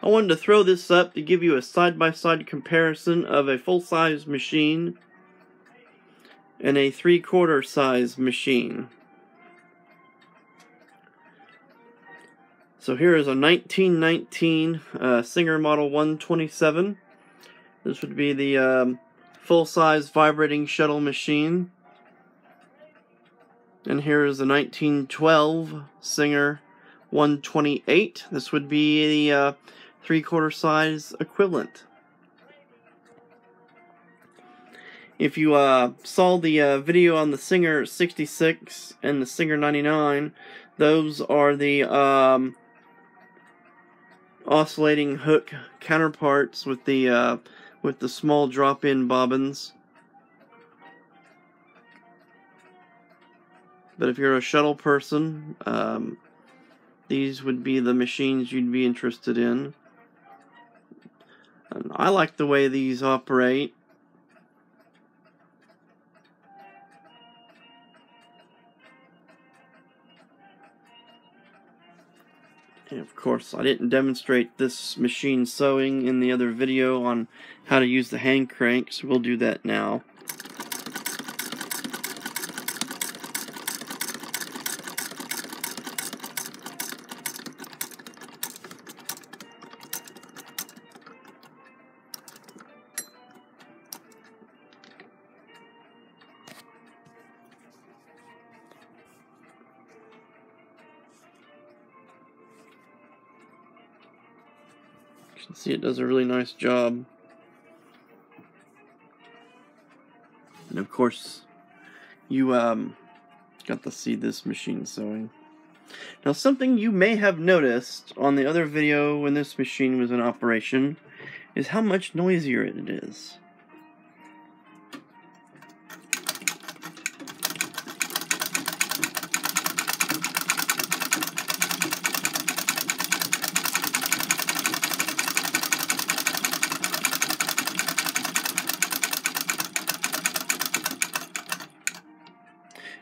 I wanted to throw this up to give you a side-by-side comparison of a full-size machine and a 3/4 size machine. So here is a 1919 Singer Model 127. This would be the full-size vibrating shuttle machine. And here is the 1912 Singer 128. This would be the 3/4 size equivalent. If you saw the video on the Singer 66 and the Singer 99, those are the oscillating hook counterparts with the small drop-in bobbins. But if you're a shuttle person, these would be the machines you'd be interested in. And I like the way these operate. And of course, I didn't demonstrate this machine sewing in the other video on how to use the hand crank, so we'll do that now. You can see it does a really nice job. And of course, you got to see this machine sewing. Now, something you may have noticed on the other video when this machine was in operation is how much noisier it is.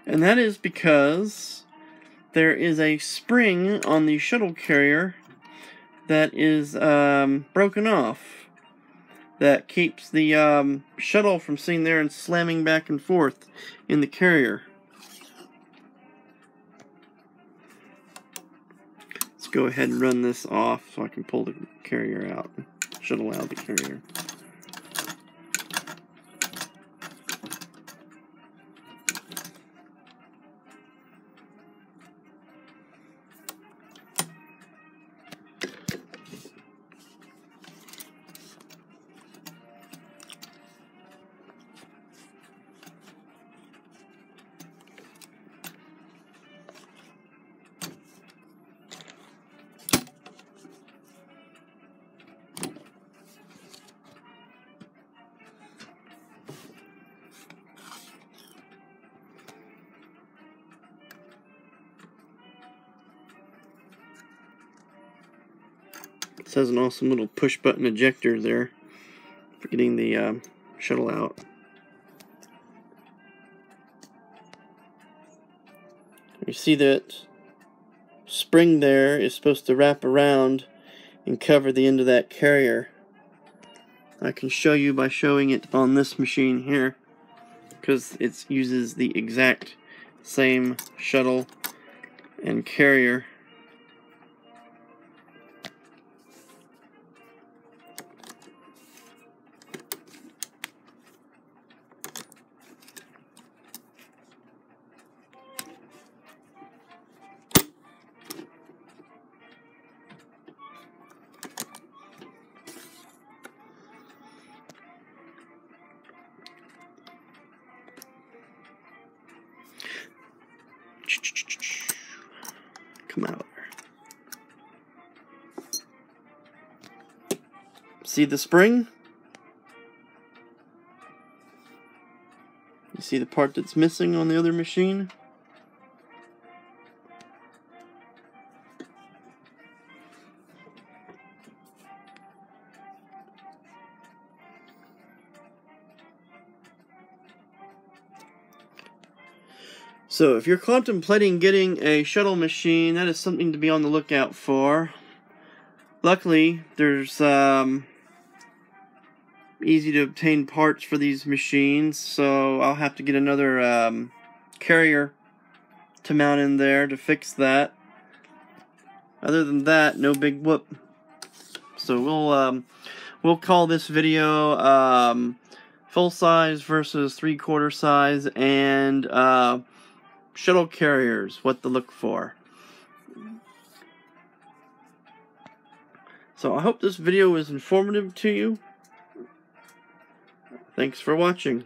And that is because there is a spring on the shuttle carrier that is broken off, that keeps the shuttle from sitting there and slamming back and forth in the carrier. Let's go ahead and run this off so I can pull the carrier out, shuttle out of the carrier. It has an awesome little push button ejector there for getting the shuttle out. You see that spring there is supposed to wrap around and cover the end of that carrier. I can show you by showing it on this machine here, because it uses the exact same shuttle and carrier. Come out there. See the spring? You see the part that's missing on the other machine? So if you're contemplating getting a shuttle machine, that is something to be on the lookout for. Luckily, there's easy to obtain parts for these machines, so I'll have to get another carrier to mount in there to fix that. Other than that, no big whoop. So we'll call this video full size versus 3/4 size, and shuttle carriers, what to look for. So I hope this video was informative to you. Thanks for watching.